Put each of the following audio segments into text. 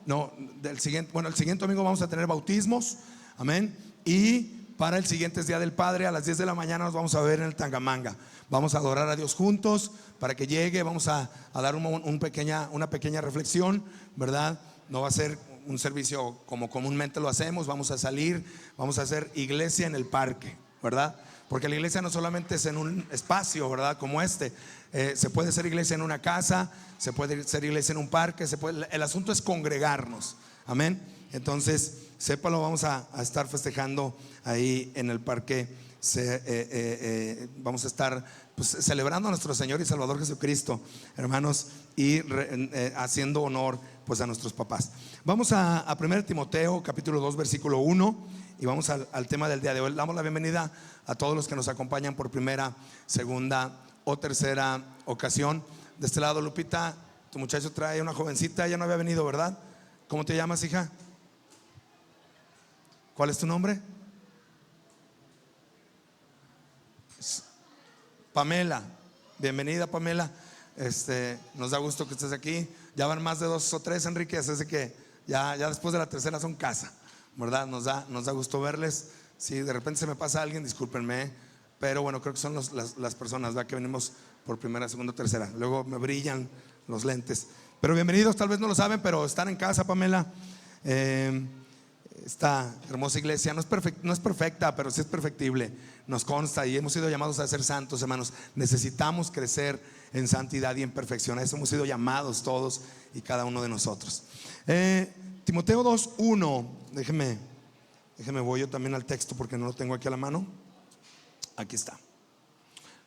no, del siguiente, bueno, el siguiente domingo vamos a tener bautismos, amén. Y para el siguiente Día del Padre, a las 10 de la mañana nos vamos a ver en el Tangamanga. Vamos a adorar a Dios juntos. Para que llegue, vamos a dar una pequeña reflexión, ¿verdad? No va a ser un servicio como comúnmente lo hacemos. Vamos a salir, vamos a hacer iglesia en el parque, ¿verdad? Porque la iglesia no solamente es en un espacio, ¿verdad? Como este. Se puede ser iglesia en una casa, se puede ser iglesia en un parque, el asunto es congregarnos, amén. Entonces, sépalo, vamos a estar festejando ahí en el parque. Vamos a estar pues celebrando a nuestro Señor y Salvador Jesucristo, hermanos, y haciendo honor pues a nuestros papás. Vamos a 1 Timoteo capítulo 2 versículo 1 y vamos al tema del día de hoy. Damos la bienvenida a todos los que nos acompañan por primera, segunda o tercera ocasión. De este lado, Lupita, tu muchacho trae una jovencita, ella no había venido, ¿verdad? ¿Cómo te llamas, hija? ¿Cuál es tu nombre? Pamela. Bienvenida, Pamela. Nos da gusto que estés aquí. Ya van más de 2 o 3, Enrique, así que ya después de la tercera son casa, ¿verdad? Nos da gusto verles. Si de repente se me pasa alguien, discúlpenme, pero bueno, creo que son las personas, ¿verdad? Que venimos por primera, segunda, tercera. Luego me brillan los lentes. Pero bienvenidos, tal vez no lo saben, pero están en casa, Pamela. Esta hermosa iglesia no es perfecta, pero sí es perfectible. Nos consta y hemos sido llamados a ser santos, hermanos. Necesitamos crecer en santidad y en perfección. A eso hemos sido llamados todos y cada uno de nosotros. Timoteo 2:1. Déjeme voy yo también al texto porque no lo tengo aquí a la mano. Aquí está.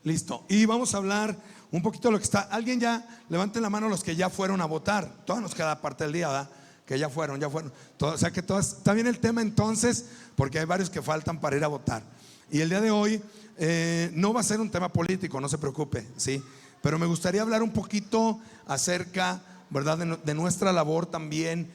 Listo. Y vamos a hablar un poquito de lo que está. Alguien ya, levanten la mano los que ya fueron a votar. Todavía nos queda parte del día, ¿verdad? Que ya fueron. O sea que está bien el tema entonces, porque hay varios que faltan para ir a votar. Y el día de hoy no va a ser un tema político, no se preocupe, ¿sí? Pero me gustaría hablar un poquito acerca, ¿verdad? De nuestra labor también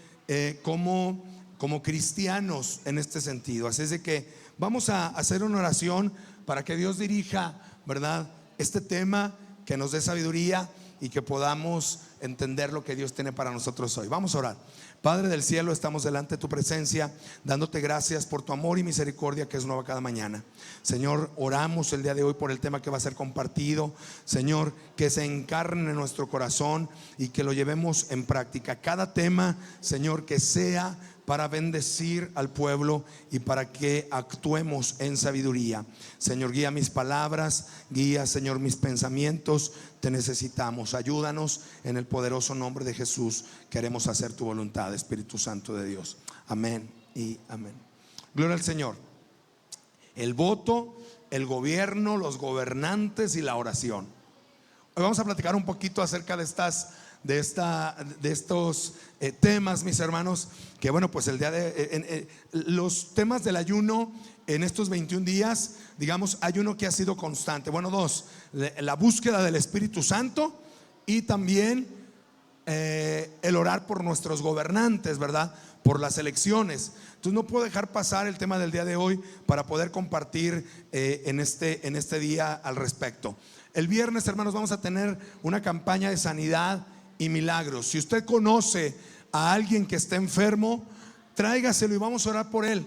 como cristianos en este sentido. Así es de que vamos a hacer una oración para que Dios dirija, ¿verdad? Este tema, que nos dé sabiduría y que podamos entender lo que Dios tiene para nosotros hoy. Vamos a orar. Padre del cielo, estamos delante de tu presencia, dándote gracias por tu amor y misericordia que es nueva cada mañana. Señor, oramos el día de hoy por el tema que va a ser compartido. Señor, que se encarne en nuestro corazón y que lo llevemos en práctica. Cada tema, Señor, que sea para bendecir al pueblo y para que actuemos en sabiduría. Señor, guía mis palabras, guía, Señor, mis pensamientos. Te necesitamos, ayúdanos en el poderoso nombre de Jesús. Queremos hacer tu voluntad, Espíritu Santo de Dios. Amén y amén. Gloria al Señor. El voto, el gobierno, los gobernantes y la oración. Hoy vamos a platicar un poquito acerca de estos temas, mis hermanos, que bueno, pues los temas del ayuno en estos 21 días, digamos, hay uno que ha sido constante. Bueno, 2, la búsqueda del Espíritu Santo y también el orar por nuestros gobernantes, ¿verdad? Por las elecciones. Entonces no puedo dejar pasar el tema del día de hoy para poder compartir en este día al respecto. El viernes, hermanos, vamos a tener una campaña de sanidad y milagros. Si usted conoce a alguien que esté enfermo, tráigaselo y vamos a orar por él.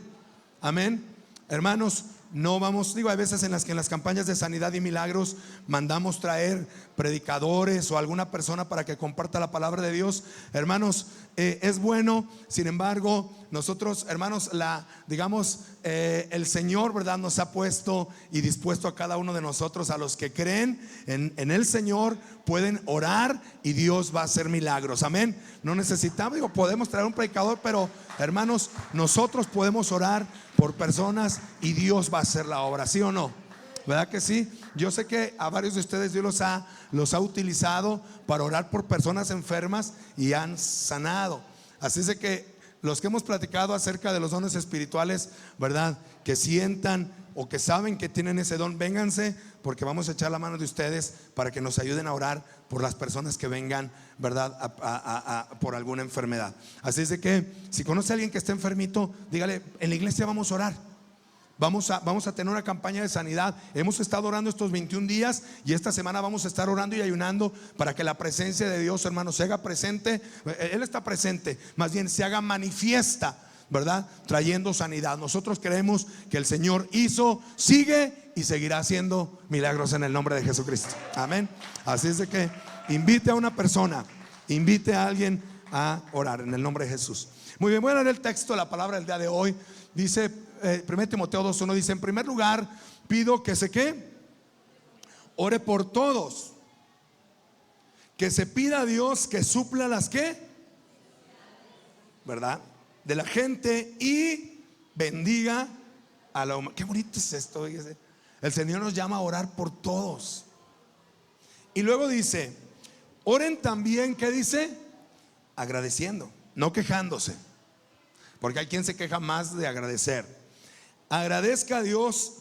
Amén. Hermanos, no vamos, hay veces en las que en las campañas de sanidad y milagros mandamos traer predicadores o alguna persona para que comparta la palabra de Dios. Hermanos, es bueno. Sin embargo, nosotros, hermanos, el Señor, ¿verdad?, nos ha puesto y dispuesto a cada uno de nosotros, a los que creen en el Señor, pueden orar y Dios va a hacer milagros. Amén. No necesitamos, podemos traer un predicador, pero hermanos, nosotros podemos orar por personas y Dios va a hacer la obra, ¿sí o no? ¿Verdad que sí? Yo sé que a varios de ustedes Dios los ha utilizado para orar por personas enfermas y han sanado. Así es de que los que hemos platicado acerca de los dones espirituales, ¿verdad?, que sientan o que saben que tienen ese don, vénganse, porque vamos a echar la mano de ustedes para que nos ayuden a orar por las personas que vengan, ¿verdad?, por alguna enfermedad. Así es de que si conoce a alguien que esté enfermito, dígale: en la iglesia vamos a orar. Vamos a tener una campaña de sanidad. Hemos estado orando estos 21 días y esta semana vamos a estar orando y ayunando para que la presencia de Dios, hermanos, se haga presente. Él está presente, más bien se haga manifiesta, ¿verdad? Trayendo sanidad. Nosotros creemos que el Señor hizo, sigue y seguirá haciendo milagros en el nombre de Jesucristo. Amén. Así es de que invite a una persona, invite a alguien a orar en el nombre de Jesús. Muy bien, voy a leer el texto de la palabra del día de hoy. Dice 1 Timoteo 2:1, dice: en primer lugar pido que se ¿qué? Ore por todos, que se pida a Dios que supla las ¿qué? ¿Verdad? De la gente y bendiga a la humanidad. Qué bonito es esto, fíjese. El Señor nos llama a orar por todos. Y luego dice: oren también, ¿qué dice? Agradeciendo, no quejándose, porque hay quien se queja más de agradecer. Agradezca a Dios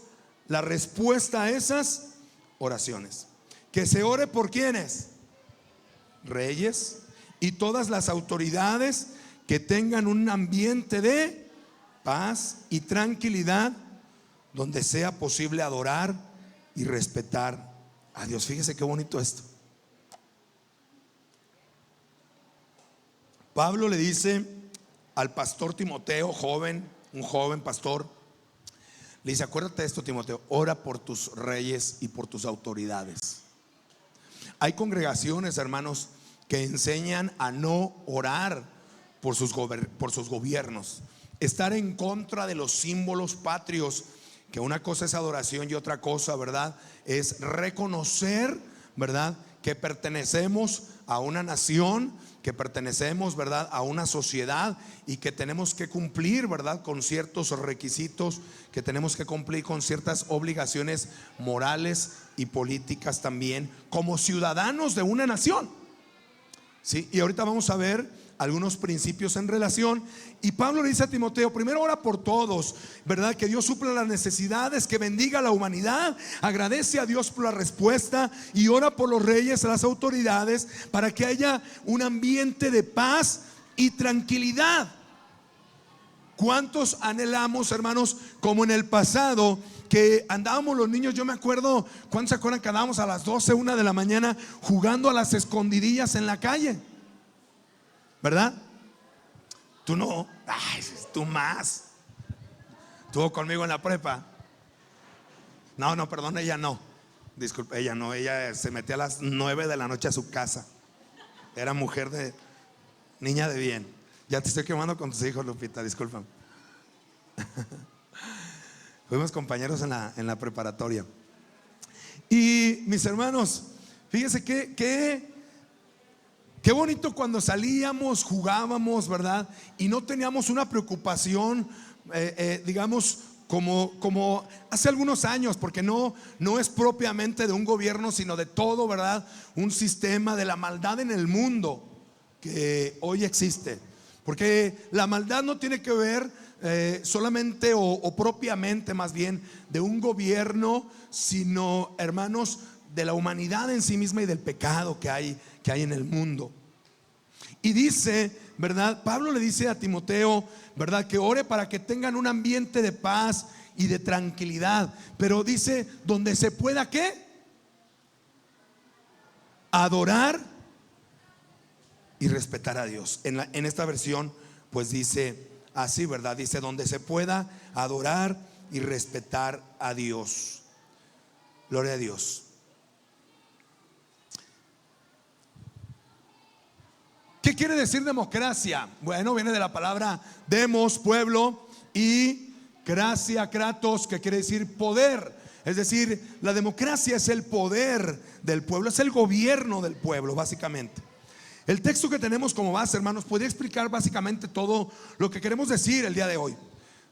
la respuesta a esas oraciones. Que se ore por ¿quiénes? Reyes y todas las autoridades, que tengan un ambiente de paz y tranquilidad, donde sea posible adorar y respetar a Dios. Fíjese qué bonito esto. Pablo le dice al pastor Timoteo, un joven pastor, le dice: acuérdate de esto, Timoteo, ora por tus reyes y por tus autoridades. Hay congregaciones, hermanos, que enseñan a no orar por sus gobiernos, estar en contra de los símbolos patrios, que una cosa es adoración y otra cosa, ¿verdad?, es reconocer, ¿verdad?, que pertenecemos a una nación, que pertenecemos, ¿verdad?, a una sociedad, y que tenemos que cumplir, ¿verdad?, con ciertos requisitos, que tenemos que cumplir con ciertas obligaciones morales y políticas también, como ciudadanos de una nación. ¿Sí? Y ahorita vamos a ver algunos principios en relación. Y Pablo le dice a Timoteo: primero ora por todos, ¿verdad? Que Dios supla las necesidades, que bendiga a la humanidad, agradece a Dios por la respuesta, y ora por los reyes, las autoridades, para que haya un ambiente de paz y tranquilidad. ¿Cuántos anhelamos, hermanos, como en el pasado, que andábamos los niños? Yo me acuerdo, ¿cuántos se acuerdan que andábamos a las 12, 1 de la mañana jugando a las escondidillas en la calle? ¿Verdad? Tú no. Ay, tú más. Estuvo conmigo en la prepa. No, perdón, ella no. Disculpe, ella no. Ella se metía a las 9 de la noche a su casa. Era mujer de niña de bien. Ya te estoy quemando con tus hijos, Lupita, discúlpame. Fuimos compañeros en la preparatoria. Y mis hermanos, fíjense qué bonito cuando salíamos, jugábamos, ¿verdad? Y no teníamos una preocupación, digamos, como hace algunos años, porque no es propiamente de un gobierno, sino de todo, ¿verdad? Un sistema de la maldad en el mundo que hoy existe. Porque la maldad no tiene que ver solamente o propiamente, más bien, de un gobierno, sino, hermanos, de la humanidad en sí misma y del pecado que hay en el mundo. Y dice, ¿verdad? Pablo le dice a Timoteo, ¿verdad?, que ore para que tengan un ambiente de paz y de tranquilidad. Pero dice, donde se pueda ¿qué? Adorar y respetar a Dios. En esta versión pues dice así, ¿verdad? Dice: donde se pueda adorar y respetar a Dios. Gloria a Dios. ¿Qué quiere decir democracia? Bueno, viene de la palabra demos, pueblo, y gracia, kratos, que quiere decir poder. Es decir, la democracia es el poder del pueblo, es el gobierno del pueblo, básicamente. El texto que tenemos como base, hermanos, podría explicar básicamente todo lo que queremos decir el día de hoy.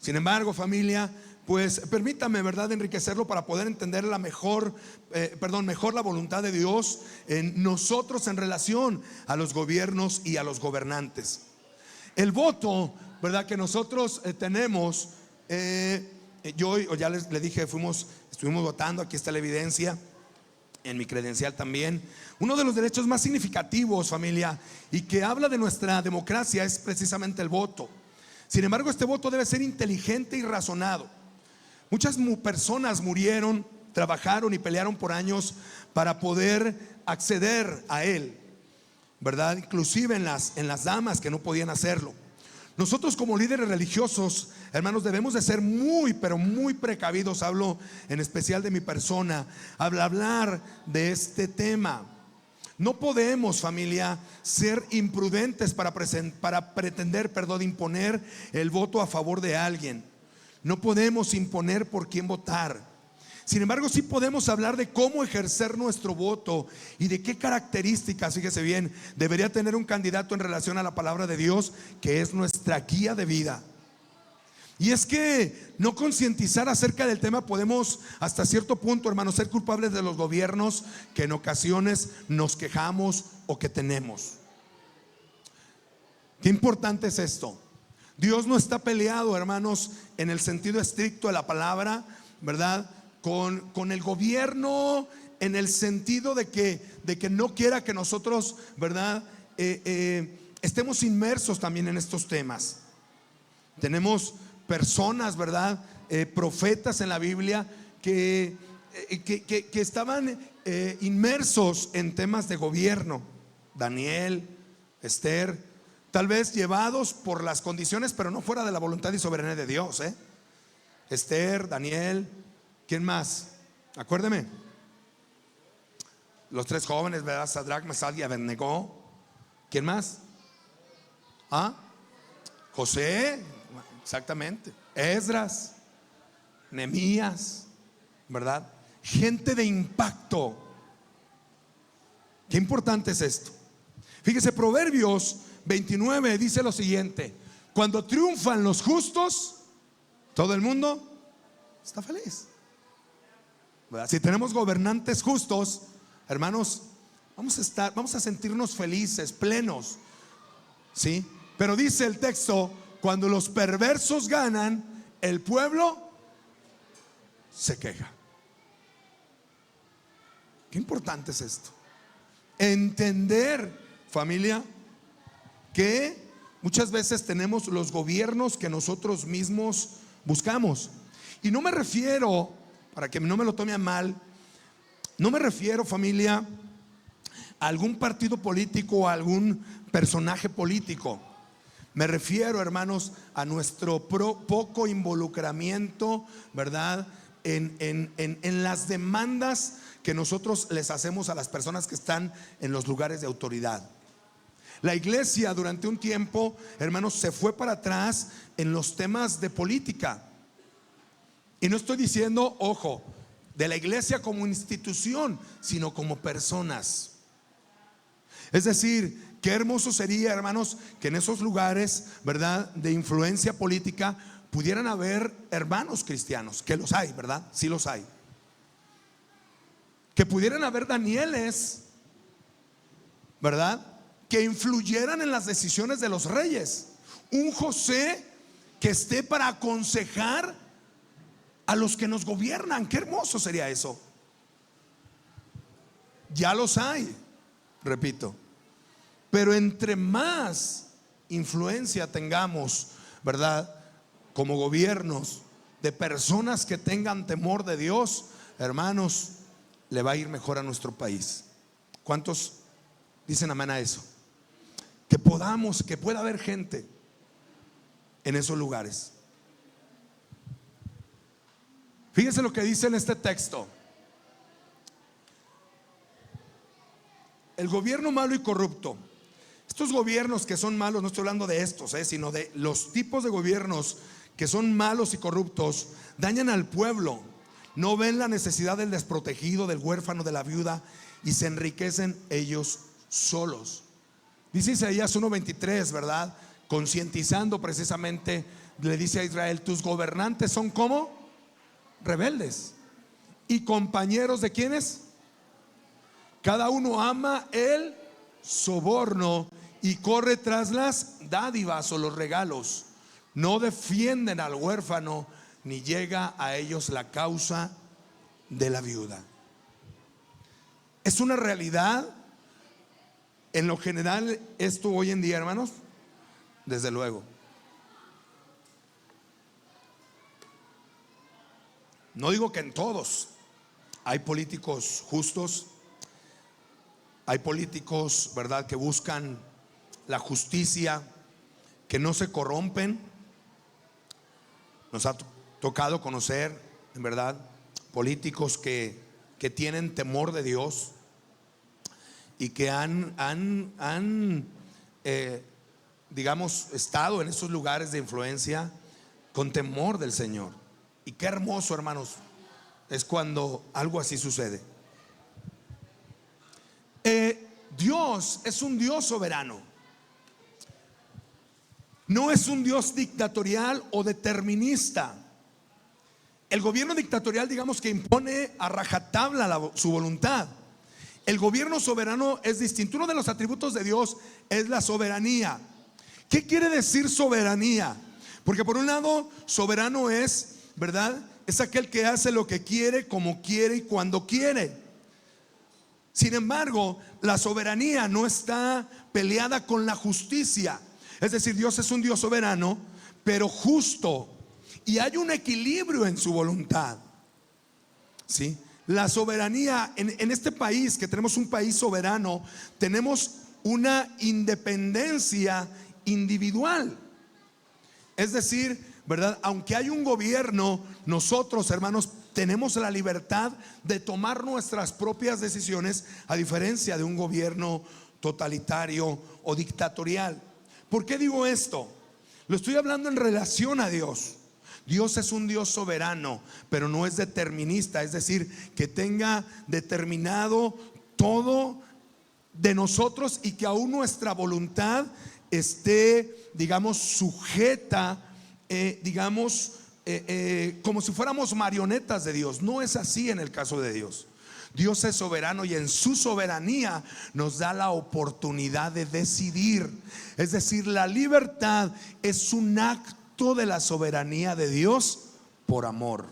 Sin embargo, familia, pues permítame, ¿verdad?, enriquecerlo para poder entender mejor la voluntad de Dios en nosotros en relación a los gobiernos y a los gobernantes. El voto, ¿verdad?, que nosotros tenemos, yo ya les dije, estuvimos votando, aquí está la evidencia, en mi credencial también. Uno de los derechos más significativos, familia, y que habla de nuestra democracia, es precisamente el voto. Sin embargo, este voto debe ser inteligente y razonado, Muchas personas murieron, trabajaron y pelearon por años para poder acceder a Él, ¿verdad? Inclusive en las damas que no podían hacerlo. Nosotros como líderes religiosos, hermanos, debemos de ser muy, pero muy precavidos. Hablo en especial de mi persona al hablar de este tema. No podemos, familia, ser imprudentes para pretender, imponer el voto a favor de alguien. No podemos imponer por quién votar. Sin embargo, sí podemos hablar de cómo ejercer nuestro voto y de qué características, fíjese bien, debería tener un candidato en relación a la palabra de Dios, que es nuestra guía de vida. Y es que no concientizar acerca del tema podemos hasta cierto punto, hermanos, ser culpables de los gobiernos que en ocasiones nos quejamos o que tenemos. Qué importante es esto. Dios no está peleado, hermanos, en el sentido estricto de la palabra, ¿verdad? Con el gobierno, en el sentido de que no quiera que nosotros, ¿verdad? Estemos inmersos también en estos temas. Tenemos personas, ¿verdad? Profetas en la Biblia que estaban inmersos en temas de gobierno. Daniel, Esther, tal vez llevados por las condiciones, pero no fuera de la voluntad y soberanía de Dios, Esther, Daniel, ¿quién más? Acuérdeme. Los tres jóvenes, ¿verdad? Sadrach, Mesach y Abednego. ¿Quién más? José, exactamente. Esdras, Nehemías, ¿verdad? Gente de impacto. Qué importante es esto. Fíjese, Proverbios 29 dice lo siguiente: cuando triunfan los justos, todo el mundo está feliz, ¿verdad? Si tenemos gobernantes justos, hermanos, vamos a sentirnos felices, plenos, ¿sí? Pero dice el texto: cuando los perversos ganan, el pueblo se queja. Qué importante es esto. Entender, familia, que muchas veces tenemos los gobiernos que nosotros mismos buscamos. Y no me refiero, para que no me lo tome a mal, no me refiero, familia, a algún partido político o a algún personaje político. Me refiero, hermanos, a nuestro poco involucramiento, ¿verdad? En las demandas que nosotros les hacemos a las personas que están en los lugares de autoridad. La iglesia durante un tiempo, hermanos, se fue para atrás en los temas de política. Y no estoy diciendo, ojo, de la iglesia como institución, sino como personas. Es decir, qué hermoso sería, hermanos, que en esos lugares, ¿verdad?, de influencia política pudieran haber hermanos cristianos, que los hay, ¿verdad? Sí los hay. Que pudieran haber Danieles, ¿verdad?, que influyeran en las decisiones de los reyes. Un José que esté para aconsejar a los que nos gobiernan. Qué hermoso sería eso. Ya los hay, repito. Pero entre más influencia tengamos, ¿verdad?, como gobiernos, de personas que tengan temor de Dios, hermanos, le va a ir mejor a nuestro país. ¿Cuántos dicen amén a eso? Que pueda haber gente en esos lugares. Fíjense lo que dice en este texto: el gobierno malo y corrupto. Estos gobiernos que son malos, no estoy hablando de estos, sino de los tipos de gobiernos que son malos y corruptos, dañan al pueblo, no ven la necesidad del desprotegido, del huérfano, de la viuda, y se enriquecen ellos solos. Dice Isaías 1:23, ¿verdad? Concientizando precisamente, le dice a Israel: tus gobernantes son como rebeldes y compañeros de ¿quiénes? Cada uno ama el soborno y corre tras las dádivas o los regalos. No defienden al huérfano, ni llega a ellos la causa de la viuda. Es una realidad en lo general esto hoy en día, hermanos, desde luego. No digo que en todos. Hay políticos justos, hay políticos, ¿verdad?, que buscan la justicia, que no se corrompen. Nos ha tocado conocer, en verdad, políticos que tienen temor de Dios y que digamos, estado en esos lugares de influencia con temor del Señor. Y qué hermoso, hermanos, es cuando algo así sucede. Dios es un Dios soberano. No es un Dios dictatorial o determinista. El gobierno dictatorial, digamos, que impone a rajatabla su voluntad. El gobierno soberano es distinto. Uno de los atributos de Dios es la soberanía. ¿Qué quiere decir soberanía? Porque por un lado, soberano es, ¿verdad?, es aquel que hace lo que quiere, como quiere y cuando quiere. Sin embargo, la soberanía no está peleada con la justicia. Es decir, Dios es un Dios soberano, pero justo, y hay un equilibrio en su voluntad. ¿Sí? La soberanía en este país, que tenemos un país soberano, tenemos una independencia individual. Es decir, ¿verdad?, aunque hay un gobierno, nosotros, hermanos, tenemos la libertad de tomar nuestras propias decisiones, a diferencia de un gobierno totalitario o dictatorial. ¿Por qué digo esto? Lo estoy hablando en relación a Dios. Dios es un Dios soberano, pero no es determinista, es decir, que tenga determinado todo de nosotros y que aún nuestra voluntad esté, digamos, sujeta, como si fuéramos marionetas de Dios. No es así en el caso de Dios. Dios es soberano y en su soberanía nos da la oportunidad de decidir. Es decir, la libertad es un acto de la soberanía de Dios por amor.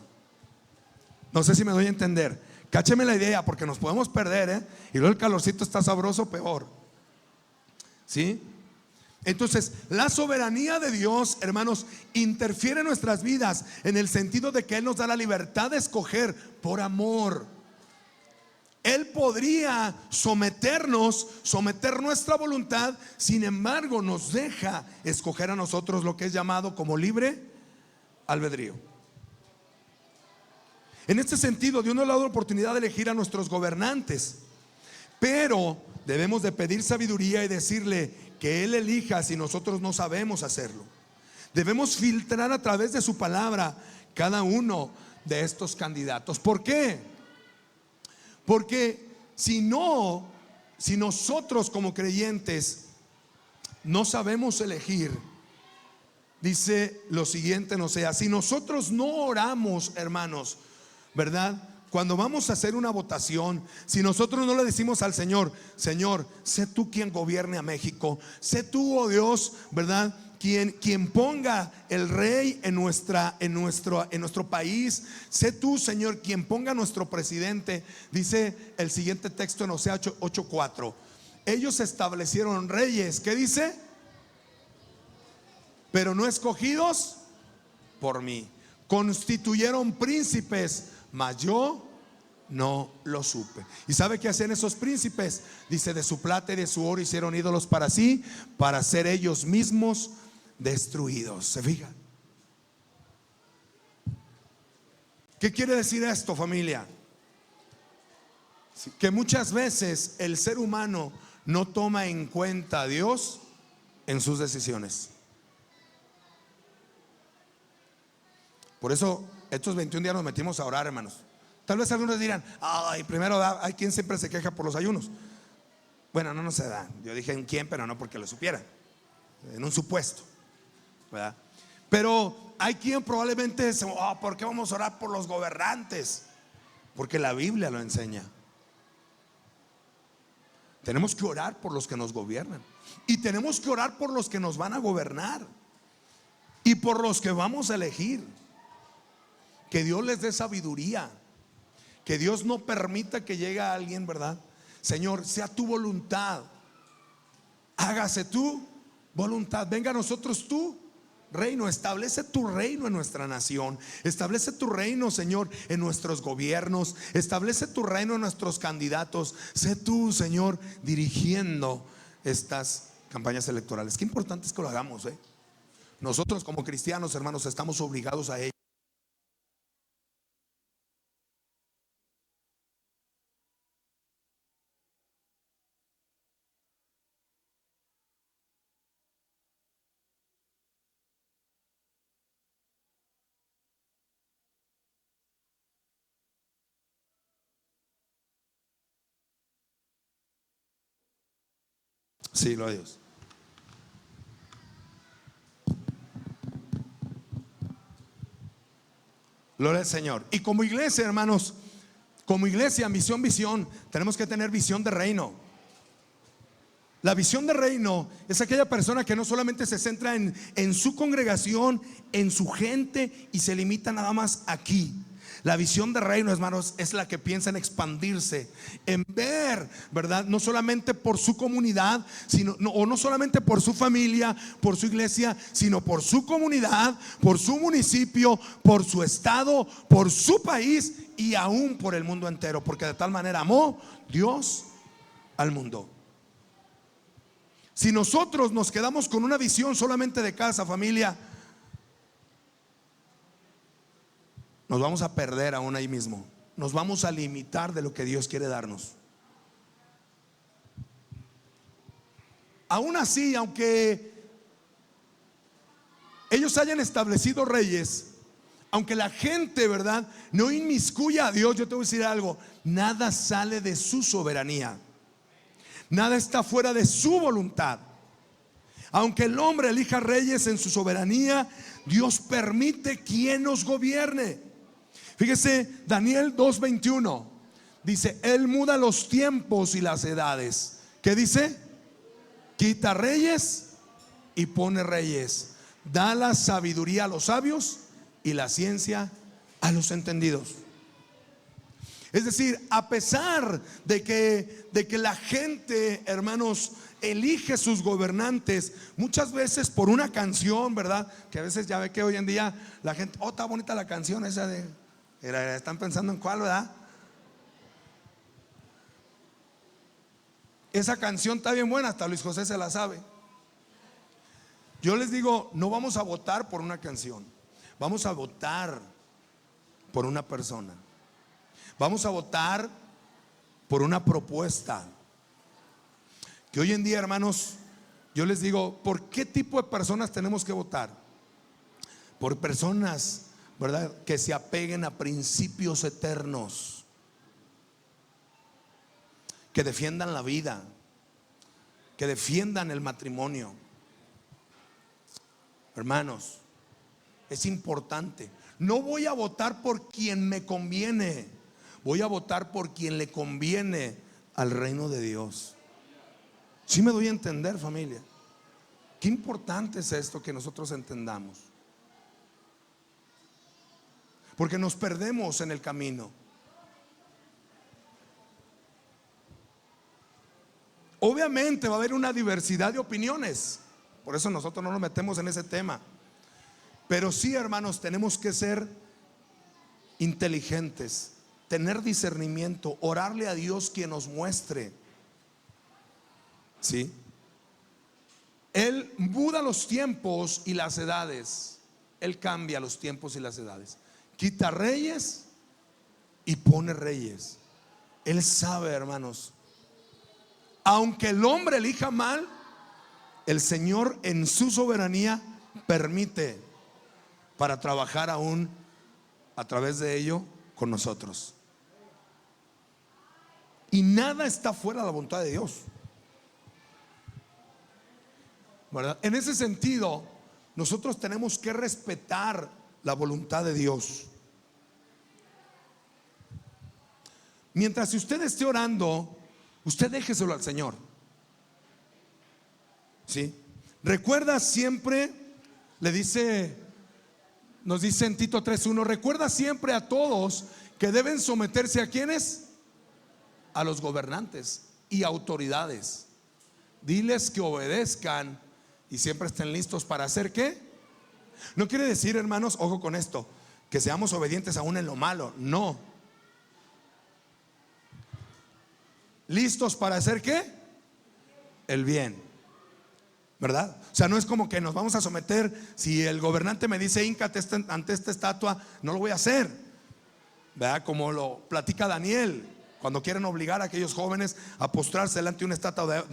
No sé si me doy a entender. Cácheme la idea, porque nos podemos perder, y luego el calorcito está sabroso, peor. ¿Sí? Entonces, la soberanía de Dios, hermanos, interfiere en nuestras vidas en el sentido de que Él nos da la libertad de escoger por amor. Él podría someter nuestra voluntad, sin embargo nos deja escoger a nosotros lo que es llamado como libre albedrío. En este sentido, Dios nos da la oportunidad de elegir a nuestros gobernantes, pero debemos de pedir sabiduría y decirle que Él elija si nosotros no sabemos hacerlo. Debemos filtrar a través de su palabra cada uno de estos candidatos. ¿Por qué? Porque si nosotros como creyentes no sabemos elegir, dice lo siguiente, no sea, si nosotros no oramos, hermanos, ¿verdad? Cuando vamos a hacer una votación, si nosotros no le decimos al Señor: Señor, sé tú quien gobierne a México, sé tú, oh Dios, ¿verdad?, quien ponga el rey en nuestro país, sé tú, Señor, quien ponga nuestro presidente. Dice el siguiente texto en Oseas 8:4. Ellos establecieron reyes, ¿qué dice? Pero no escogidos por mí. Constituyeron príncipes, mas yo no lo supe. ¿Y sabe qué hacían esos príncipes? Dice: de su plata y de su oro hicieron ídolos para sí, para ser ellos mismos destruidos. ¿Se fija? ¿Qué quiere decir esto, familia? Que muchas veces el ser humano no toma en cuenta a Dios en sus decisiones. Por eso estos 21 días nos metimos a orar, hermanos. Tal vez algunos dirán: ay, primero hay quien siempre se queja por los ayunos. Bueno, no se da. Yo dije en quién, pero no porque lo supiera, en un supuesto, ¿verdad? Pero hay quien probablemente dice: oh, ¿por qué vamos a orar por los gobernantes? Porque la Biblia lo enseña. Tenemos que orar por los que nos gobiernan, y tenemos que orar por los que nos van a gobernar y por los que vamos a elegir. Que Dios les dé sabiduría, que Dios no permita que llegue alguien, ¿verdad? Señor, sea tu voluntad, hágase tu voluntad, venga a nosotros tu reino. Establece tu reino en nuestra nación. Establece tu reino, Señor, en nuestros gobiernos. Establece tu reino en nuestros candidatos. Sé tú, Señor, dirigiendo estas campañas electorales. Qué importante es que lo hagamos, ¿eh? Nosotros como cristianos, hermanos, estamos obligados a ello. Sí, lo de Dios. Gloria al Señor. Y como iglesia, hermanos, como iglesia, visión, tenemos que tener visión de reino. La visión de reino es aquella persona que no solamente se centra en su congregación, en su gente, y se limita nada más aquí. La visión de reino, hermanos, es la que piensa en expandirse, en ver, ¿verdad? No solamente por su comunidad, o no solamente por su familia, por su iglesia, sino por su comunidad, por su municipio, por su estado, por su país y aún por el mundo entero. Porque de tal manera amó Dios al mundo. Si nosotros nos quedamos con una visión solamente de casa, familia, nos vamos a perder aún ahí mismo. Nos vamos a limitar de lo que Dios quiere darnos. Aún así, aunque ellos hayan establecido reyes, aunque la gente, ¿verdad?, no inmiscuya a Dios, yo te voy a decir algo: nada sale de su soberanía. Nada está fuera de su voluntad. Aunque el hombre elija reyes en su soberanía, Dios permite quien nos gobierne. Fíjese, Daniel 2:21 dice: Él muda los tiempos y las edades. ¿Qué dice? Quita reyes y pone reyes. Da la sabiduría a los sabios y la ciencia a los entendidos. Es decir, a pesar de que la gente, hermanos, elige sus gobernantes, muchas veces por una canción, ¿verdad? Que a veces ya ve que hoy en día la gente, oh, está bonita la canción esa de... Están pensando en cuál, ¿verdad? Esa canción está bien buena, hasta Luis José se la sabe. Yo les digo, no vamos a votar por una canción, vamos a votar por una persona. Vamos a votar por una propuesta. Que hoy en día, hermanos, yo les digo, ¿por qué tipo de personas tenemos que votar? Por personas, ¿verdad?, que se apeguen a principios eternos, que defiendan la vida, que defiendan el matrimonio. Hermanos, es importante. No voy a votar por quien me conviene, voy a votar por quien le conviene al reino de Dios. ¿Sí me doy a entender, familia? Qué importante es esto que nosotros entendamos, porque nos perdemos en el camino. Obviamente va a haber una diversidad de opiniones, por eso nosotros no nos metemos en ese tema. Pero sí, hermanos, tenemos que ser inteligentes, tener discernimiento, orarle a Dios quien nos muestre. ¿Sí? Él muda los tiempos y las edades. Él cambia los tiempos y las edades. Quita reyes y pone reyes. Él sabe, hermanos, aunque el hombre elija mal, el Señor en su soberanía permite para trabajar aún a través de ello con nosotros. Y nada está fuera de la voluntad de Dios, ¿verdad? En ese sentido, nosotros tenemos que respetar la voluntad de Dios. Mientras usted esté orando, usted déjeselo al Señor. ¿Sí? Recuerda siempre, nos dice en Tito 3:1, recuerda siempre a todos que deben someterse a quienes, a los gobernantes y autoridades. Diles que obedezcan y siempre estén listos para hacer ¿qué? No quiere decir, hermanos, ojo con esto, que seamos obedientes aún en lo malo. No. ¿Listos para hacer qué? El bien, ¿verdad? O sea, no es como que nos vamos a someter. Si el gobernante me dice híncate ante esta estatua, no lo voy a hacer, ¿verdad? Como lo platica Daniel, cuando quieren obligar a aquellos jóvenes a postrarse delante de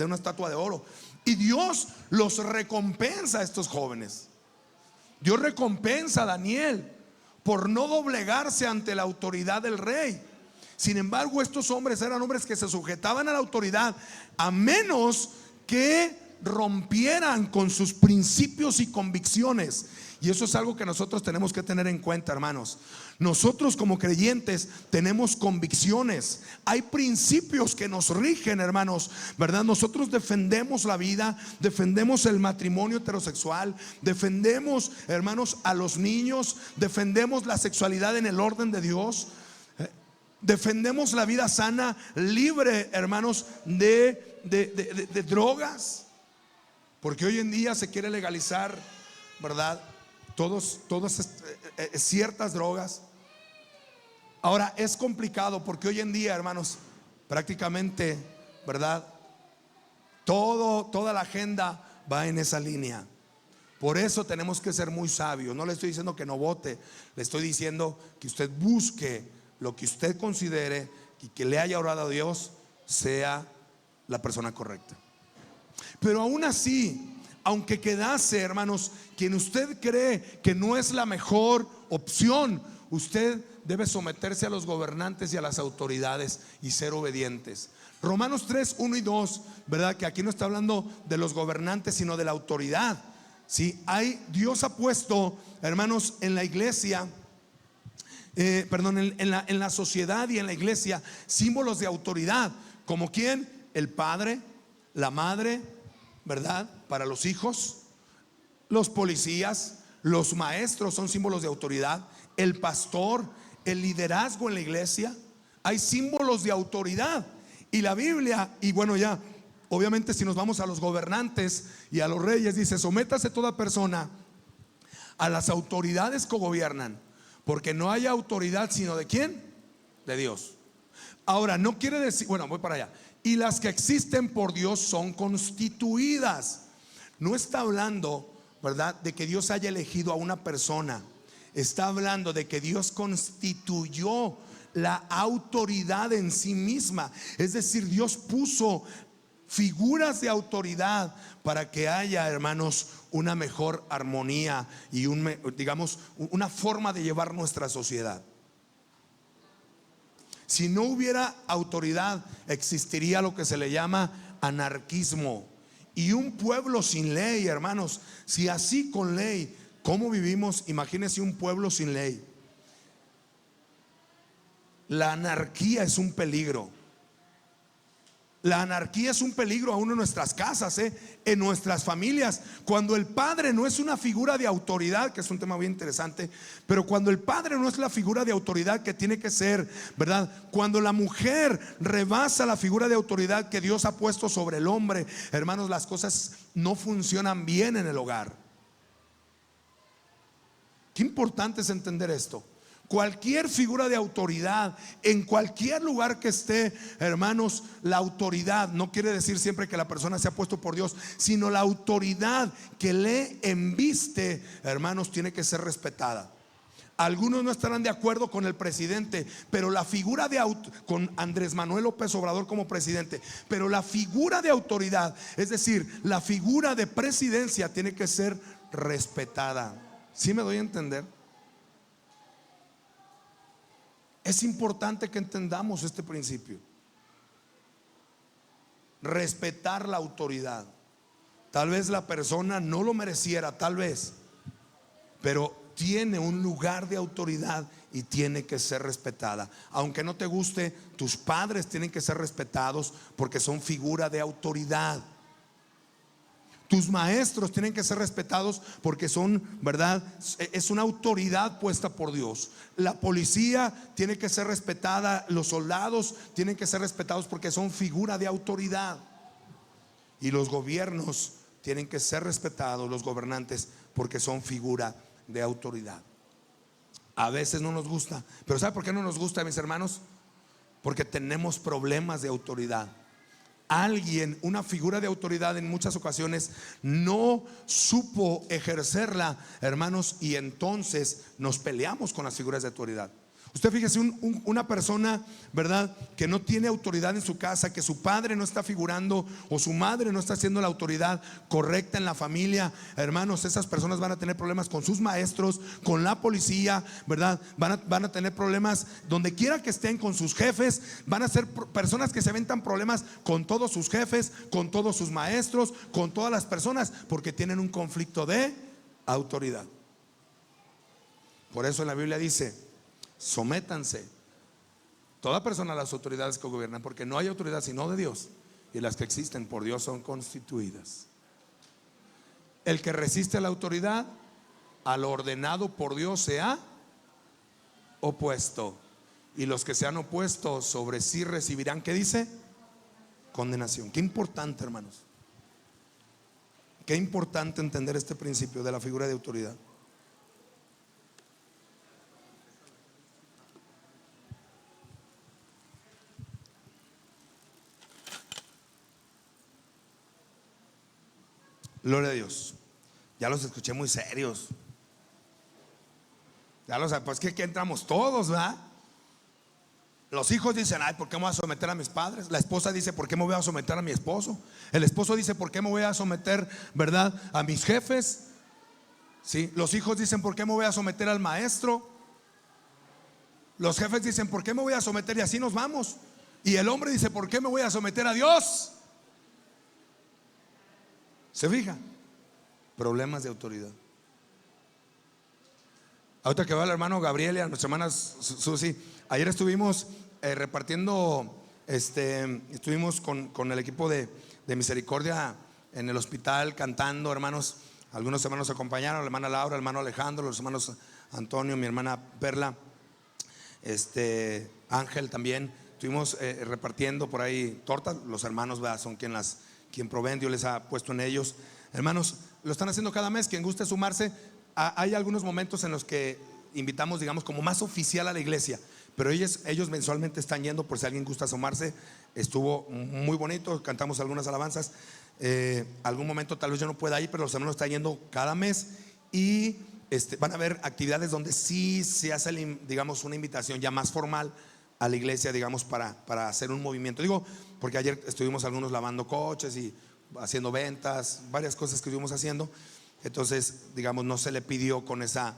una estatua de oro. Y Dios los recompensa a estos jóvenes. Dios recompensa a Daniel por no doblegarse ante la autoridad del rey. Sin embargo, estos hombres eran hombres que se sujetaban a la autoridad, a menos que rompieran con sus principios y convicciones. Y eso es algo que nosotros tenemos que tener en cuenta, hermanos. Nosotros como creyentes tenemos convicciones. Hay principios que nos rigen, hermanos, ¿verdad? Nosotros defendemos la vida, defendemos el matrimonio heterosexual, defendemos, hermanos, a los niños, defendemos la sexualidad en el orden de Dios, defendemos la vida sana, libre, hermanos, de drogas. Porque hoy en día se quiere legalizar, ¿verdad? Todas ciertas drogas. Ahora es complicado porque hoy en día, hermanos, prácticamente, ¿verdad? Toda la agenda va en esa línea. Por eso tenemos que ser muy sabios. No le estoy diciendo que no vote, le estoy diciendo que usted busque lo que usted considere y que le haya orado a Dios sea la persona correcta. Pero aún así, aunque quedase, hermanos, quien usted cree que no es la mejor opción, usted debe someterse a los gobernantes y a las autoridades y ser obedientes. Romanos 3, 1 y 2, ¿verdad? Que aquí no está hablando de los gobernantes, sino de la autoridad. ¿Sí? Dios ha puesto, hermanos, en la iglesia, en la sociedad y en la iglesia, símbolos de autoridad. ¿Como quién? El padre, la madre, ¿verdad? Para los hijos, los policías, los maestros son símbolos de autoridad, el pastor, el liderazgo en la iglesia. Hay símbolos de autoridad. Y la Biblia, y bueno, ya obviamente si nos vamos a los gobernantes y a los reyes, dice: sométase toda persona a las autoridades que gobiernan, porque no hay autoridad sino de ¿quién? De Dios. Ahora, no quiere decir, bueno, voy para allá. Y las que existen por Dios son constituidas. No está hablando, ¿verdad?, de que Dios haya elegido a una persona. Está hablando de que Dios constituyó la autoridad en sí misma. Es decir, Dios puso figuras de autoridad para que haya, hermanos, una mejor armonía y digamos, una forma de llevar nuestra sociedad. Si no hubiera autoridad, existiría lo que se le llama anarquismo. Y un pueblo sin ley, hermanos, si así con ley, ¿cómo vivimos? Imagínense un pueblo sin ley. La anarquía es un peligro. La anarquía es un peligro aún en nuestras casas, en nuestras familias. Cuando el padre no es una figura de autoridad, que es un tema bien interesante, pero cuando el padre no es la figura de autoridad que tiene que ser, ¿verdad? Cuando la mujer rebasa la figura de autoridad que Dios ha puesto sobre el hombre, hermanos, las cosas no funcionan bien en el hogar. Qué importante es entender esto. Cualquier figura de autoridad, en cualquier lugar que esté, hermanos, la autoridad no quiere decir siempre que la persona se ha puesto por Dios, sino la autoridad que le embiste, hermanos, tiene que ser respetada. Algunos no estarán de acuerdo con el presidente, pero la figura con Andrés Manuel López Obrador como presidente, pero la figura de autoridad, es decir, la figura de presidencia tiene que ser respetada. ¿Sí me doy a entender? Es importante que entendamos este principio. Respetar la autoridad. Tal vez la persona no lo mereciera, tal vez, pero tiene un lugar de autoridad y tiene que ser respetada. Aunque no te guste, tus padres tienen que ser respetados porque son figura de autoridad. Tus maestros tienen que ser respetados porque son, ¿verdad?, es una autoridad puesta por Dios. La policía tiene que ser respetada. Los soldados tienen que ser respetados porque son figura de autoridad. Y los gobiernos tienen que ser respetados, los gobernantes, porque son figura de autoridad. A veces no nos gusta, pero ¿sabe por qué no nos gusta, mis hermanos? Porque tenemos problemas de autoridad. Alguien, una figura de autoridad, en muchas ocasiones no supo ejercerla, hermanos, y entonces nos peleamos con las figuras de autoridad. Usted fíjese, una persona, ¿verdad?, que no tiene autoridad en su casa, que su padre no está figurando o su madre no está haciendo la autoridad correcta en la familia, hermanos, esas personas van a tener problemas con sus maestros, con la policía, ¿verdad? Van a tener problemas donde quiera que estén, con sus jefes. Van a ser personas que se aventan problemas con todos sus jefes, con todos sus maestros, con todas las personas, porque tienen un conflicto de autoridad. Por eso en la Biblia dice: sométanse toda persona a las autoridades que gobiernan, porque no hay autoridad sino de Dios, y las que existen por Dios son constituidas. El que resiste a la autoridad, a lo ordenado por Dios, se ha opuesto, y los que se han opuesto sobre sí recibirán, ¿qué dice? Condenación. Qué importante, hermanos, qué importante entender este principio de la figura de autoridad. Gloria a Dios. Ya los escuché muy serios. Ya los, pues que aquí entramos todos, ¿verdad? Los hijos dicen: ay, ¿por qué me voy a someter a mis padres? La esposa dice: ¿por qué me voy a someter a mi esposo? El esposo dice: ¿por qué me voy a someter, verdad, a mis jefes? ¿Sí? Los hijos dicen: ¿por qué me voy a someter al maestro? Los jefes dicen: ¿por qué me voy a someter? Y así nos vamos. Y el hombre dice: ¿por qué me voy a someter a Dios? ¿Se fija? Problemas de autoridad. Ahorita que va el hermano Gabriel y a nuestra hermana Susi, ayer estuvimos repartiendo, estuvimos con el equipo de Misericordia en el hospital cantando, hermanos. Algunos hermanos acompañaron, la hermana Laura, el hermano Alejandro, los hermanos Antonio, mi hermana Perla, Ángel también. Estuvimos repartiendo por ahí tortas. Los hermanos, ¿verdad?, son quien proveen, Dios les ha puesto en ellos. Hermanos, lo están haciendo cada mes. Quien guste sumarse, hay algunos momentos en los que invitamos, digamos, como más oficial a la iglesia, pero ellos mensualmente están yendo, por si alguien gusta sumarse. Estuvo muy bonito, cantamos algunas alabanzas. Algún momento tal vez yo no pueda ir, pero los hermanos están yendo cada mes. Y van a haber actividades donde sí se hace, digamos, una invitación ya más formal a la iglesia, digamos, para hacer un movimiento. Digo, porque ayer estuvimos algunos lavando coches y haciendo ventas, varias cosas que estuvimos haciendo. Entonces, digamos, no se le pidió con esa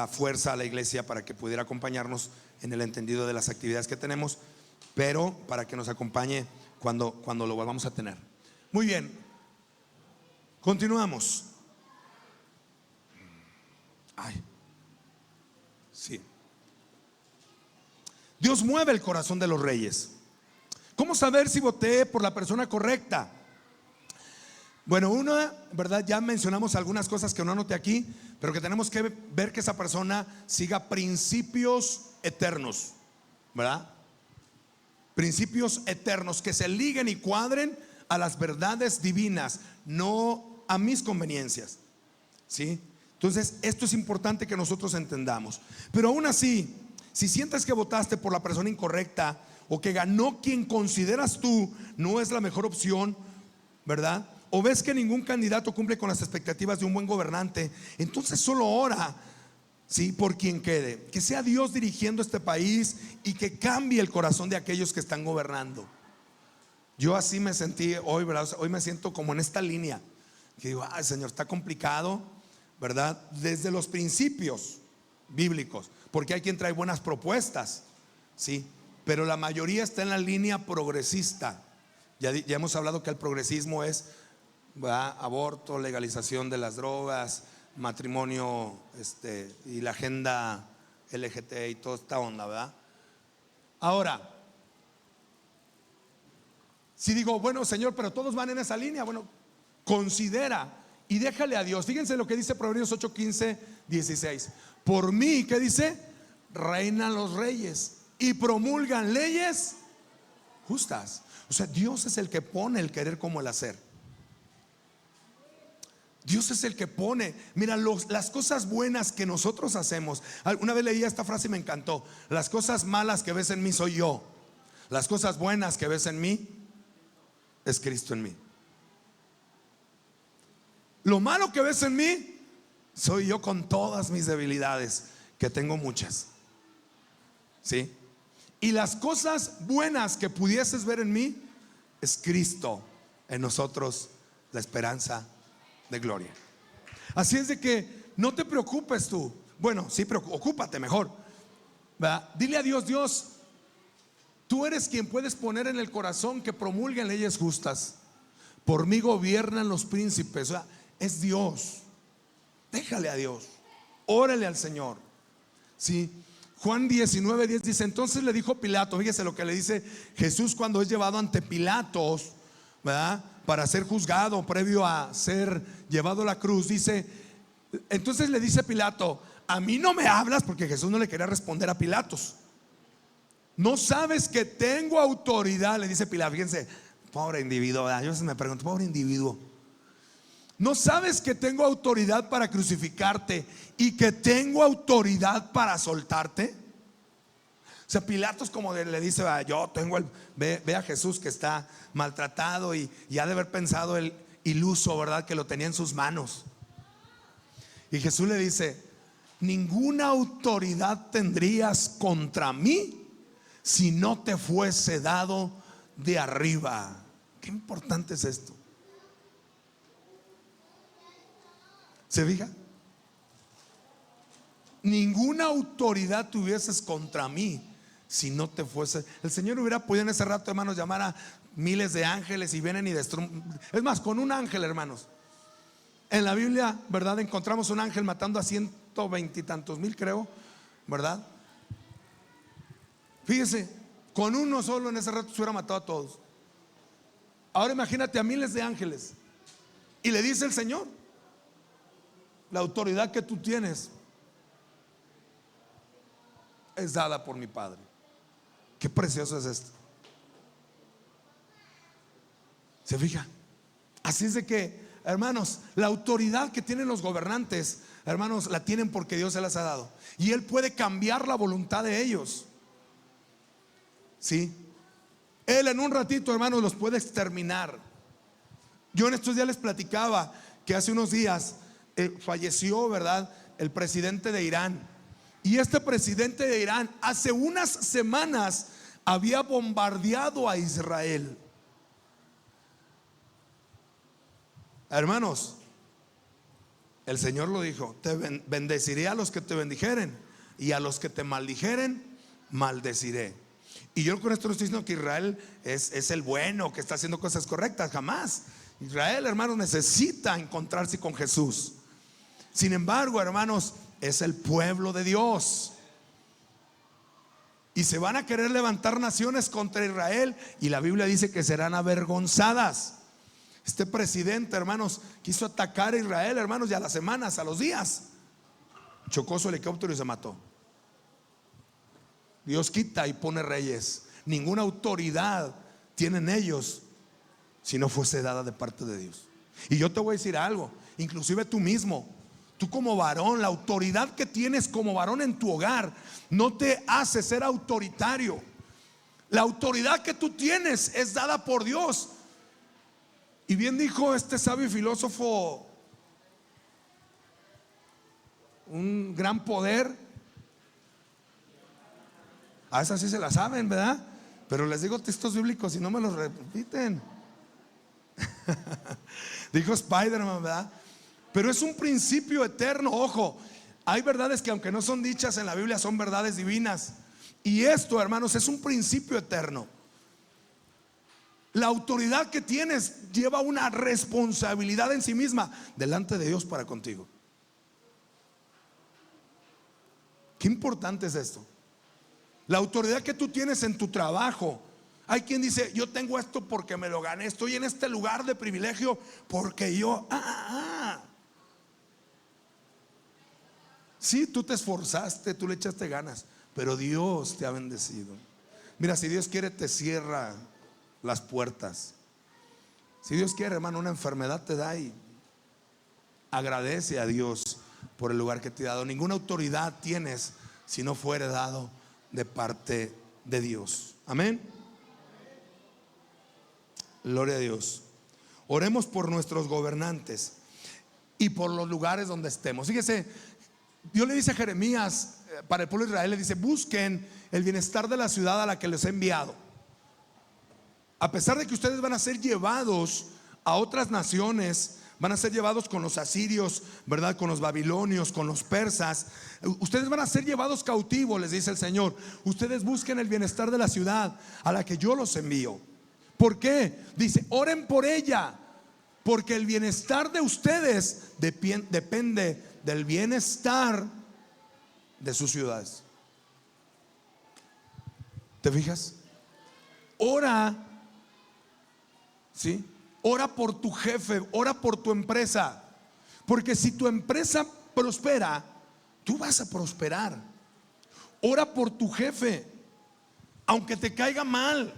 fuerza a la iglesia para que pudiera acompañarnos en el entendido de las actividades que tenemos, pero para que nos acompañe cuando lo volvamos a tener. Muy bien, continuamos. Ay, sí. Dios mueve el corazón de los reyes. ¿Cómo saber si voté por la persona correcta? Bueno, una, ¿verdad? Ya mencionamos algunas cosas que no anoté aquí, pero que tenemos que ver que esa persona siga principios eternos, ¿verdad? Principios eternos que se liguen y cuadren a las verdades divinas, no a mis conveniencias, ¿sí? Entonces, esto es importante que nosotros entendamos. Pero aún así, si sientes que votaste por la persona incorrecta o que ganó quien consideras tú no es la mejor opción, ¿verdad? O ves que ningún candidato cumple con las expectativas de un buen gobernante, entonces solo ora, ¿sí?, por quien quede. Que sea Dios dirigiendo este país y que cambie el corazón de aquellos que están gobernando. Yo así me sentí hoy, ¿verdad? Hoy me siento como en esta línea, que digo: ay, Señor, está complicado, ¿verdad? Desde los principios bíblicos, porque hay quien trae buenas propuestas, ¿sí? Pero la mayoría está en la línea progresista. Ya hemos hablado que el progresismo es, ¿verdad?, aborto, legalización de las drogas, matrimonio, y la agenda LGT y toda esta onda, ¿verdad? Ahora, si digo: bueno, Señor, pero todos van en esa línea, bueno, considera y déjale a Dios. Fíjense lo que dice Proverbios 8, 15, 16. Por mí, ¿qué dice? Reinan los reyes y promulgan leyes justas. O sea, Dios es el que pone el querer como el hacer. Dios es el que pone. Mira, las cosas buenas que nosotros hacemos. Una vez leí esta frase y me encantó: las cosas malas que ves en mí soy yo, las cosas buenas que ves en mí es Cristo en mí. Lo malo que ves en mí soy yo con todas mis debilidades, que tengo muchas, ¿sí? Y las cosas buenas que pudieses ver en mí es Cristo en nosotros, la esperanza de gloria. Así es de que no te preocupes tú. Bueno, sí, ocúpate mejor, ¿verdad? Dile a Dios: Dios, tú eres quien puedes poner en el corazón que promulguen leyes justas. Por mí gobiernan los príncipes. O sea, es Dios. Déjale a Dios, órale al Señor, ¿sí? Juan 19:10 dice: entonces le dijo Pilato. Fíjese lo que le dice Jesús cuando es llevado ante Pilatos, ¿verdad?, para ser juzgado, previo a ser llevado a la cruz. Dice, entonces le dice Pilato: a mí no me hablas, porque Jesús no le quería responder a Pilatos. No sabes que tengo autoridad, le dice Pilato. Fíjense, pobre individuo, ¿verdad? Yo a veces me pregunto, pobre individuo. ¿No sabes que tengo autoridad para crucificarte y que tengo autoridad para soltarte? O sea, Pilatos como le dice: yo tengo ve a Jesús que está maltratado y ha de haber pensado el iluso, ¿verdad?, que lo tenía en sus manos. Y Jesús le dice: ninguna autoridad tendrías contra mí si no te fuese dado de arriba. Qué importante es esto. ¿Se fija? Ninguna autoridad tuvieses contra mí si no te fuese. El Señor hubiera podido en ese rato, hermanos, llamar a miles de ángeles y vienen y destruyen. Es más, con un ángel, hermanos. En la Biblia, ¿verdad?, encontramos un ángel matando a 120 y tantos mil, creo, ¿verdad? Fíjese, con uno solo en ese rato se hubiera matado a todos. Ahora imagínate a miles de ángeles. Y le dice el Señor: la autoridad que tú tienes es dada por mi Padre. Qué precioso es esto. ¿Se fija? Así es de que, hermanos, la autoridad que tienen los gobernantes, hermanos, la tienen porque Dios se las ha dado. Y Él puede cambiar la voluntad de ellos, ¿sí? Él en un ratito, hermanos, los puede exterminar. Yo en estos días les platicaba que hace unos días falleció, ¿verdad?, el presidente de Irán. Y este presidente de Irán hace unas semanas había bombardeado a Israel. Hermanos, el Señor lo dijo: te bendeciré a los que te bendijeren, y a los que te maldijeren maldeciré. Y yo con esto no estoy diciendo que Israel es el bueno, que está haciendo cosas correctas, jamás. Israel, hermanos, necesita encontrarse con Jesús. Sin embargo, hermanos, es el pueblo de Dios. Y se van a querer levantar naciones contra Israel, y la Biblia dice que serán avergonzadas. Este presidente, hermanos, quiso atacar a Israel, hermanos, y a las semanas, a los días, chocó su helicóptero y se mató. Dios quita y pone reyes. Ninguna autoridad tienen ellos si no fuese dada de parte de Dios. Y yo te voy a decir algo, inclusive tú mismo, tú como varón, la autoridad que tienes como varón en tu hogar no te hace ser autoritario. La autoridad que tú tienes es dada por Dios. Y bien dijo este sabio filósofo: un gran poder. A esas sí se la saben, ¿verdad? Pero les digo textos bíblicos y no me los repiten. Dijo Spider-Man, ¿verdad? Pero es un principio eterno. Ojo, hay verdades que aunque no son dichas en la Biblia, son verdades divinas. Y esto, hermanos, es un principio eterno. La autoridad que tienes lleva una responsabilidad en sí misma delante de Dios para contigo. Qué importante es esto. La autoridad que tú tienes en tu trabajo. Hay quien dice: yo tengo esto porque me lo gané, estoy en este lugar de privilegio porque yo sí, tú te esforzaste, tú le echaste ganas, pero Dios te ha bendecido. Mira, si Dios quiere, te cierra las puertas. Si Dios quiere, hermano, una enfermedad te da y Agradece a Dios por el lugar que te ha dado. Ninguna autoridad tienes si no fuere dado de parte de Dios. Amén. Gloria a Dios. Oremos por nuestros gobernantes y por los lugares donde estemos. Fíjese, Dios le dice a Jeremías, para el pueblo de Israel, le dice: busquen el bienestar de la ciudad a la que les he enviado. A pesar de que ustedes van a ser llevados a otras naciones, van a ser llevados con los asirios, ¿verdad? Con los babilonios, con los persas. Ustedes van a ser llevados cautivos, les dice el Señor. Ustedes busquen el bienestar de la ciudad a la que yo los envío. ¿Por qué? Dice: oren por ella, porque el bienestar de ustedes depende del bienestar de sus ciudades. ¿Te fijas? Ora, ¿sí? Ora por tu jefe, ora por tu empresa, porque si tu empresa prospera, tú vas a prosperar. Ora por tu jefe, aunque te caiga mal,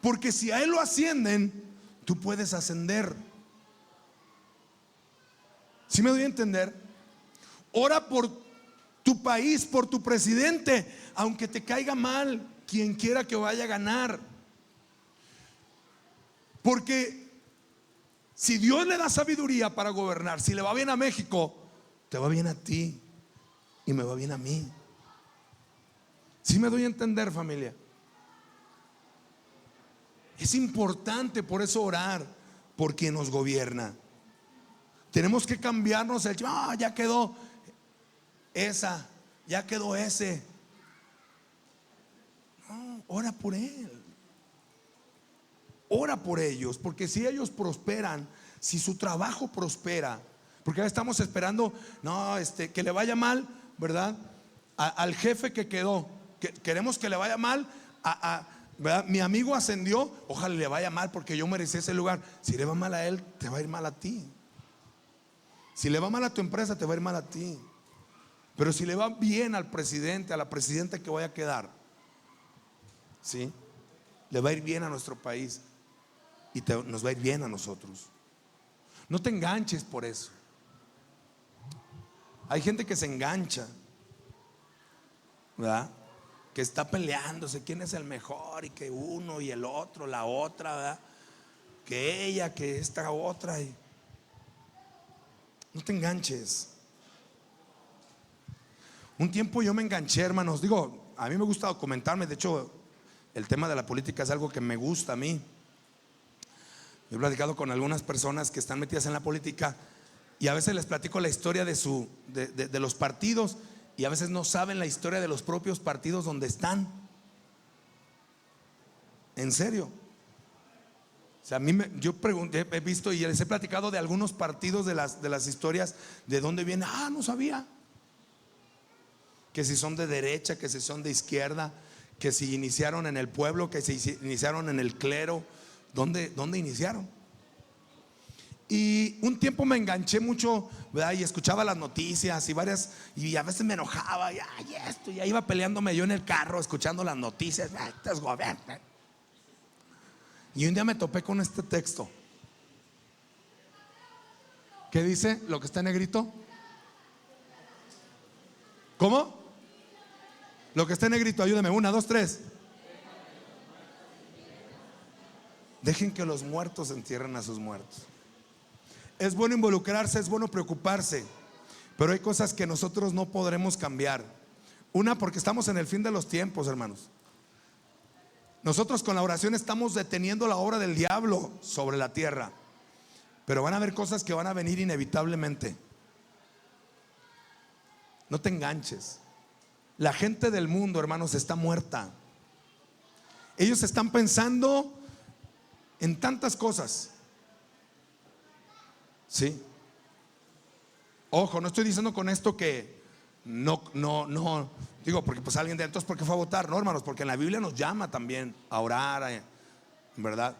porque si a él lo ascienden, tú puedes ascender. ¿Sí me doy a entender? Ora por tu país, por tu presidente, aunque te caiga mal quien quiera que vaya a ganar. Porque si Dios le da sabiduría para gobernar, si le va bien a México, te va bien a ti y me va bien a mí. ¿Sí me doy a entender, familia? Es importante por eso orar por quien nos gobierna. Tenemos que cambiarnos el ya quedó esa, ya quedó ese. No, ora por él. Ora por ellos, porque si ellos prosperan, si su trabajo prospera, porque ahora estamos esperando, no, que le vaya mal, ¿verdad? Al jefe que quedó, queremos que le vaya mal, ¿verdad? Mi amigo ascendió, ojalá le vaya mal porque yo merecí ese lugar. Si le va mal a él, te va a ir mal a ti. Si le va mal a tu empresa, te va a ir mal a ti. Pero si le va bien al presidente, a la presidenta que vaya a quedar, ¿sí? Le va a ir bien a nuestro país y nos va a ir bien a nosotros. No te enganches por eso. Hay gente que se engancha, ¿verdad? Que está peleándose quién es el mejor, y que uno y el otro, la otra, ¿verdad? Que ella, que esta otra. No te enganches. Un tiempo yo me enganché, hermanos. Digo, a mí me gusta documentarme. De hecho, el tema de la política es algo que me gusta a mí. Yo he platicado con algunas personas que están metidas en la política y a veces les platico la historia de los partidos, y a veces no saben la historia de los propios partidos donde están. En serio. O sea, yo pregunté, he visto y les he platicado de algunos partidos, de las historias de dónde vienen. No sabía. Que si son de derecha, que si son de izquierda, que si iniciaron en el pueblo, que si iniciaron en el clero. ¿Dónde iniciaron? Y un tiempo me enganché mucho, ¿verdad? Y escuchaba las noticias y a veces me enojaba y esto, y ahí iba peleándome yo en el carro escuchando las noticias. Y un día me topé con este texto. ¿Qué dice? Lo que está en negrito. ¿Cómo? Lo que está en negrito, ayúdame. 1, 2, 3. Dejen que los muertos entierren a sus muertos. Es bueno involucrarse, es bueno preocuparse, pero hay cosas que nosotros no podremos cambiar. Una, porque estamos en el fin de los tiempos, hermanos. Nosotros con la oración estamos deteniendo la obra del diablo sobre la tierra, pero van a haber cosas que van a venir inevitablemente. No te enganches. La gente del mundo, hermanos, está muerta. Ellos están pensando en tantas cosas. Sí. Ojo, no estoy diciendo con esto que no digo, porque pues alguien de entonces, ¿por qué fue a votar? No, hermanos, porque en la Biblia nos llama también a orar, ¿verdad?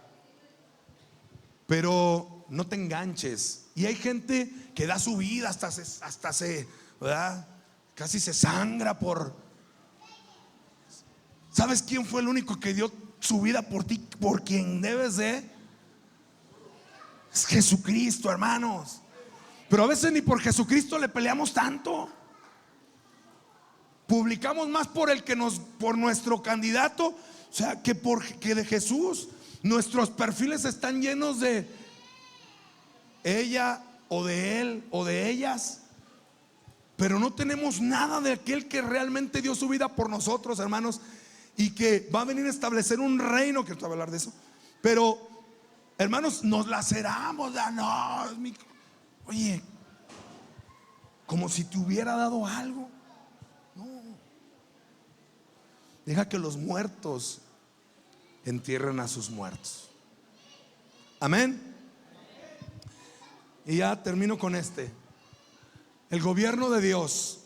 Pero no te enganches. Y hay gente que da su vida hasta se, ¿verdad? Casi se sangra por. ¿Sabes quién fue el único que dio su vida por ti, por quien debes de? Es Jesucristo, hermanos. Pero a veces ni por Jesucristo le peleamos tanto. Publicamos más por nuestro candidato, o sea, que de Jesús. Nuestros perfiles están llenos de ella o de él o de ellas, pero no tenemos nada de aquel que realmente dio su vida por nosotros, hermanos, y que va a venir a establecer un reino, que te voy a hablar de eso. Pero, hermanos, nos laceramos, no, oye, como si te hubiera dado algo. No, deja que los muertos entierren a sus muertos. Amén. Y ya termino con este. El gobierno de Dios,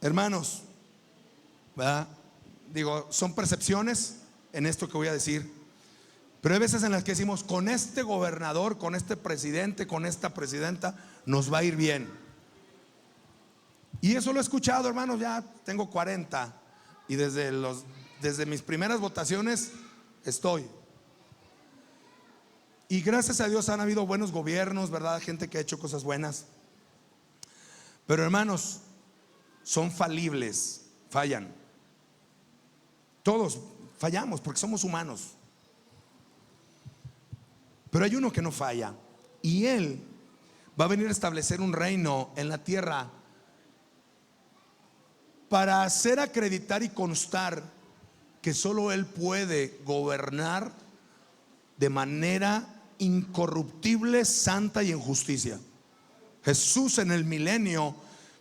hermanos, ¿verdad? Digo, son percepciones en esto que voy a decir, pero hay veces en las que decimos, con este gobernador, con este presidente, con esta presidenta, nos va a ir bien. Y eso lo he escuchado, hermanos, ya tengo 40 y desde mis primeras votaciones estoy. Y gracias a Dios han habido buenos gobiernos, ¿verdad? Gente que ha hecho cosas buenas. Pero, hermanos, son falibles, fallan. Todos fallamos porque somos humanos. Pero hay uno que no falla, y Él va a venir a establecer un reino en la tierra para hacer acreditar y constar que solo Él puede gobernar de manera incorruptible, santa y en justicia. Jesús en el milenio,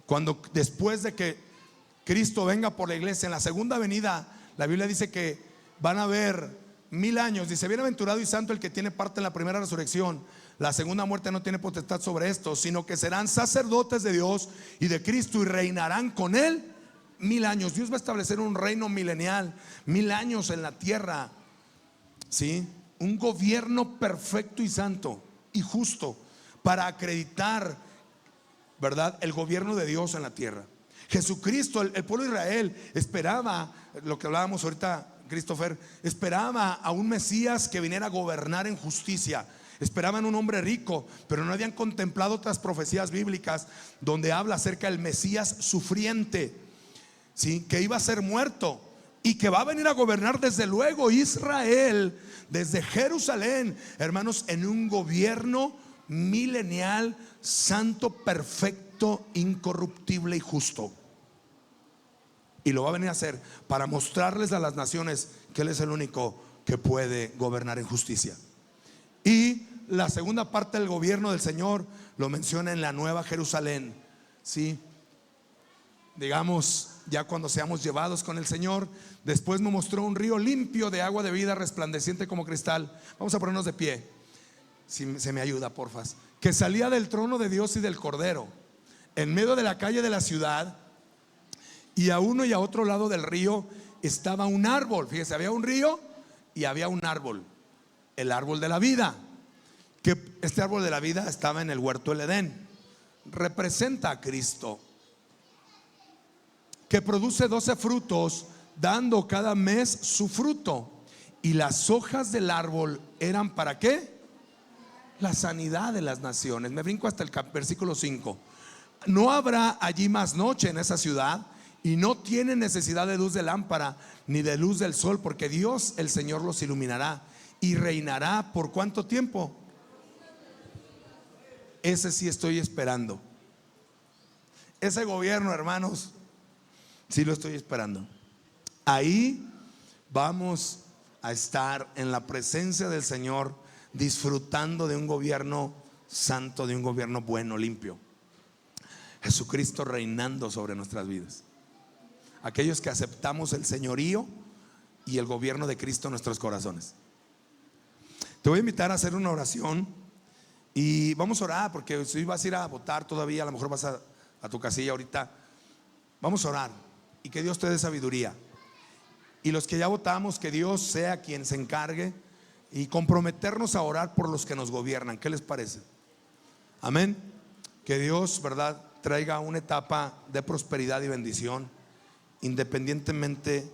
cuando después de que Cristo venga por la iglesia en la segunda venida, la Biblia dice que van a haber 1000 años. Dice: bienaventurado y santo el que tiene parte en la primera resurrección. La segunda muerte no tiene potestad sobre esto, sino que serán sacerdotes de Dios y de Cristo, y reinarán con Él 1000 años. Dios va a establecer un reino milenial, 1000 años en la tierra, ¿sí? Un gobierno perfecto y santo y justo para acreditar, ¿verdad?, el gobierno de Dios en la tierra. Jesucristo, el pueblo de Israel esperaba, lo que hablábamos ahorita, Christopher, esperaba a un Mesías que viniera a gobernar en justicia. Esperaban un hombre rico, pero no habían contemplado otras profecías bíblicas donde habla acerca del Mesías sufriente, ¿sí?, que iba a ser muerto y que va a venir a gobernar desde luego Israel, desde Jerusalén, hermanos, en un gobierno milenial, santo, perfecto, incorruptible y justo. Y lo va a venir a hacer para mostrarles a las naciones que Él es el único que puede gobernar en justicia. Y la segunda parte del gobierno del Señor lo menciona en la Nueva Jerusalén, ¿sí? Digamos, ya cuando seamos llevados con el Señor. Después me mostró un río limpio de agua de vida, resplandeciente como cristal. Vamos a ponernos de pie, si se me ayuda, porfas. Que salía del trono de Dios y del Cordero, en medio de la calle de la ciudad. Y a uno y a otro lado del río estaba un árbol. Fíjese, había un río y había un árbol, el árbol de la vida. Que este árbol de la vida estaba en el huerto del Edén. Representa a Cristo, que produce 12 frutos, dando cada mes su fruto. Y las hojas del árbol eran ¿para qué? La sanidad de las naciones. Me brinco hasta el versículo 5. No habrá allí más noche en esa ciudad, y no tienen necesidad de luz de lámpara ni de luz del sol, porque Dios el Señor los iluminará, y reinará ¿por cuánto tiempo? Ese sí estoy esperando. Ese gobierno, hermanos, sí lo estoy esperando. Ahí vamos a estar en la presencia del Señor, disfrutando de un gobierno santo, de un gobierno bueno, limpio. Jesucristo reinando sobre nuestras vidas. Aquellos que aceptamos el señorío y el gobierno de Cristo en nuestros corazones. Te voy a invitar a hacer una oración y vamos a orar, porque si vas a ir a votar todavía, a lo mejor vas a tu casilla ahorita. Vamos a orar y que Dios te dé sabiduría. Y los que ya votamos, que Dios sea quien se encargue, y comprometernos a orar por los que nos gobiernan. ¿Qué les parece? Amén. Que Dios, ¿verdad?, traiga una etapa de prosperidad y bendición, independientemente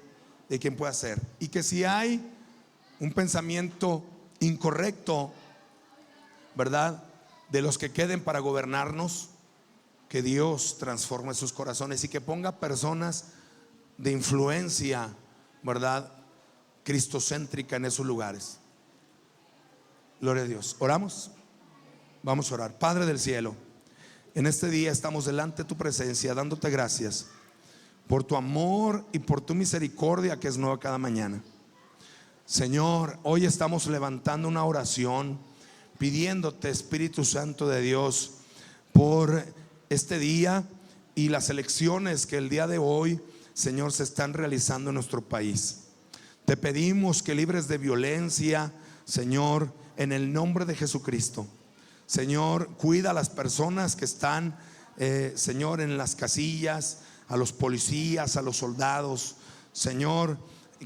de quién pueda ser. Y que si hay un pensamiento incorrecto, ¿verdad?, de los que queden para gobernarnos, que Dios transforme sus corazones y que ponga personas de influencia, ¿verdad?, cristocéntrica en esos lugares. Gloria a Dios. ¿Oramos? Vamos a orar. Padre del cielo, en este día estamos delante de tu presencia dándote gracias por tu amor y por tu misericordia que es nueva cada mañana. Señor, hoy estamos levantando una oración pidiéndote, Espíritu Santo de Dios, por este día y las elecciones que el día de hoy, Señor, se están realizando en nuestro país. Te pedimos que libres de violencia, Señor, en el nombre de Jesucristo. Señor, cuida a las personas que están, Señor, en las casillas, a los policías, a los soldados. Señor,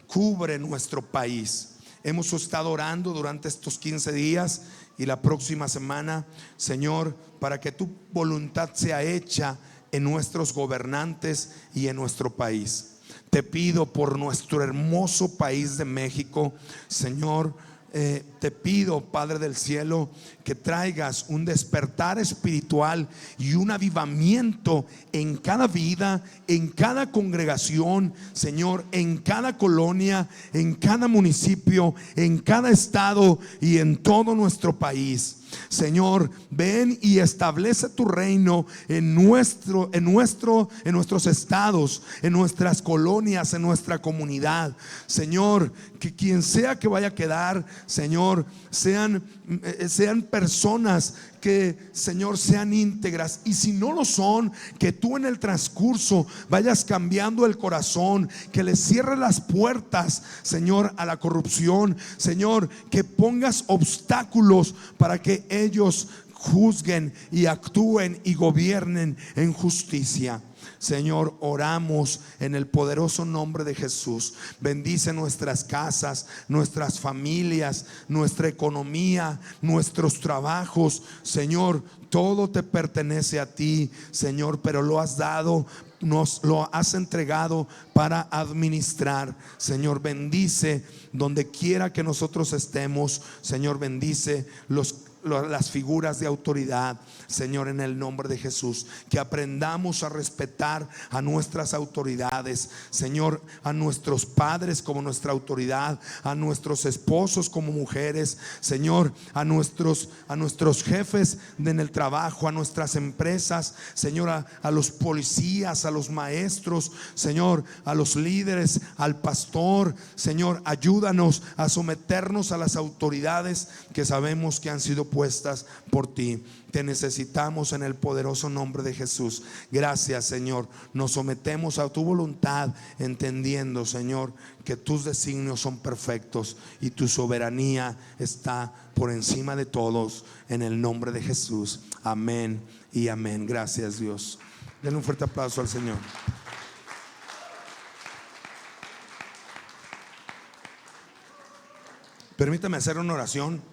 cubre nuestro país. Hemos estado orando durante estos 15 días y la próxima semana, Señor, para que tu voluntad sea hecha en nuestros gobernantes y en nuestro país. Te pido por nuestro hermoso país de México, Señor. Te pido, Padre del cielo, que traigas un despertar espiritual y un avivamiento en cada vida, en cada congregación, Señor, en cada colonia, en cada municipio, en cada estado y en todo nuestro país. Señor, ven y establece tu reino en nuestros estados, en nuestras colonias, en nuestra comunidad. Señor, que quien sea que vaya a quedar, Señor, sean personas que, Señor, sean íntegras, y si no lo son, que tú en el transcurso vayas cambiando el corazón, que les cierres las puertas, Señor, a la corrupción. Señor, que pongas obstáculos para que ellos juzguen y actúen y gobiernen en justicia. Señor, oramos en el poderoso nombre de Jesús. Bendice nuestras casas, nuestras familias, nuestra economía, nuestros trabajos. Señor, todo te pertenece a ti, Señor, pero lo has dado, nos lo has entregado para administrar. Señor, bendice donde quiera que nosotros estemos. Señor, bendice las figuras de autoridad, Señor, en el nombre de Jesús. Que aprendamos a respetar a nuestras autoridades, Señor, a nuestros padres como nuestra autoridad, a nuestros esposos como mujeres, Señor, a nuestros jefes en el trabajo, a nuestras empresas, Señor, a los policías, a los maestros, Señor, a los líderes, al pastor. Señor, ayúdanos a someternos a las autoridades que sabemos que han sido puestas por ti. Te necesitamos en el poderoso nombre de Jesús. Gracias, Señor. Nos sometemos a tu voluntad, entendiendo, Señor, que tus designios son perfectos y tu soberanía está por encima de todos, en el nombre de Jesús. Amén y amén. Gracias, Dios. Denle un fuerte aplauso al Señor. Permítame hacer una oración,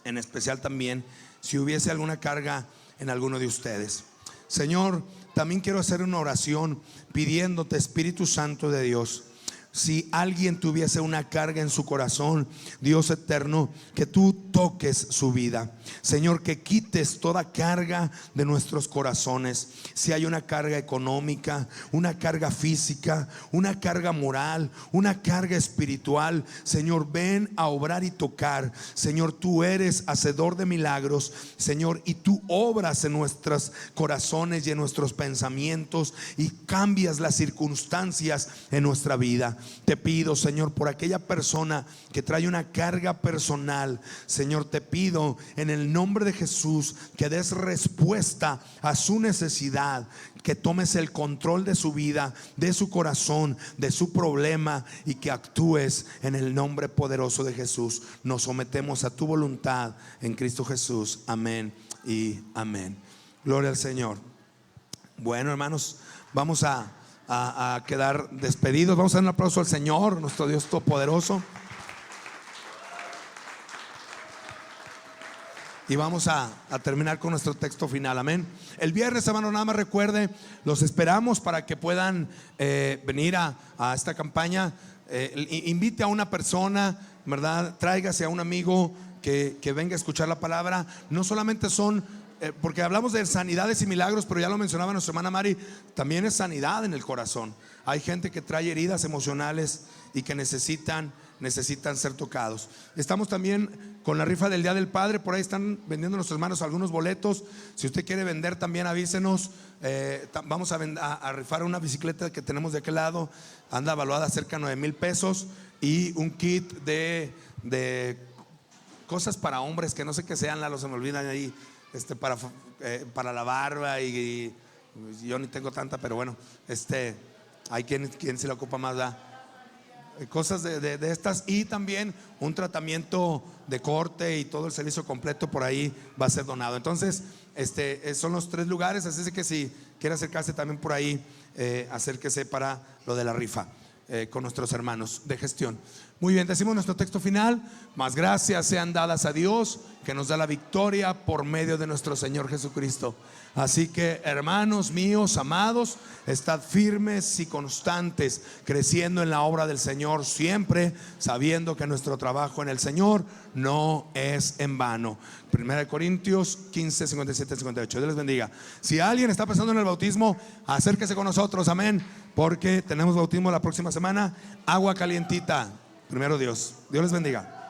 en especial también si hubiese alguna carga en alguno de ustedes. Señor, también quiero hacer una oración pidiéndote, Espíritu Santo de Dios, si alguien tuviese una carga en su corazón, Dios eterno, que tú toques su vida. Señor, que quites toda carga de nuestros corazones. Si hay una carga económica, una carga física, una carga moral, una carga espiritual, Señor, ven a obrar y tocar. Señor, tú eres hacedor de milagros, Señor, y tú obras en nuestros corazones y en nuestros pensamientos y cambias las circunstancias en nuestra vida. Te pido, Señor, por aquella persona que trae una carga personal, Señor, te pido en el nombre de Jesús que des respuesta a su necesidad, que tomes el control de su vida, de su corazón, de su problema, y que actúes en el nombre poderoso de Jesús. Nos sometemos a tu voluntad en Cristo Jesús. Amén y amén. Gloria al Señor. Bueno, hermanos, vamos a quedar despedidos. Vamos a dar un aplauso al Señor, nuestro Dios todopoderoso. Y vamos a terminar con nuestro texto final. Amén. El viernes, hermano, nada más recuerde, los esperamos para que puedan venir a esta campaña. Invite a una persona, ¿verdad? Tráigase a un amigo que venga a escuchar la palabra. No solamente son, porque hablamos de sanidades y milagros, pero ya lo mencionaba nuestra hermana Mari, también es sanidad en el corazón. Hay gente que trae heridas emocionales y que necesitan ser tocados. Estamos también con la rifa del Día del Padre. Por ahí están vendiendo nuestros hermanos algunos boletos. Si usted quiere vender también avísenos. Vamos a rifar una bicicleta que tenemos de aquel lado. Anda evaluada cerca de 9,000 pesos. Y un kit de cosas para hombres que no sé qué sean, se me olvidan ahí, para la barba y yo ni tengo tanta, pero bueno, hay quien se la ocupa más, cosas de estas, y también un tratamiento de corte y todo el servicio completo por ahí va a ser donado. Entonces son los 3 lugares, así es que si quiere acercarse también por ahí, acérquese para lo de la rifa con nuestros hermanos de gestión. Muy bien, decimos nuestro texto final: más gracias sean dadas a Dios, que nos da la victoria por medio de nuestro Señor Jesucristo. Así que, hermanos míos amados, estad firmes y constantes, creciendo en la obra del Señor, siempre sabiendo que nuestro trabajo en el Señor no es en vano. 1 Corintios 15, 57, 58. Dios les bendiga. Si alguien está pensando en el bautismo, acérquese con nosotros, amén, porque tenemos bautismo la próxima semana, agua calientita. Primero Dios les bendiga.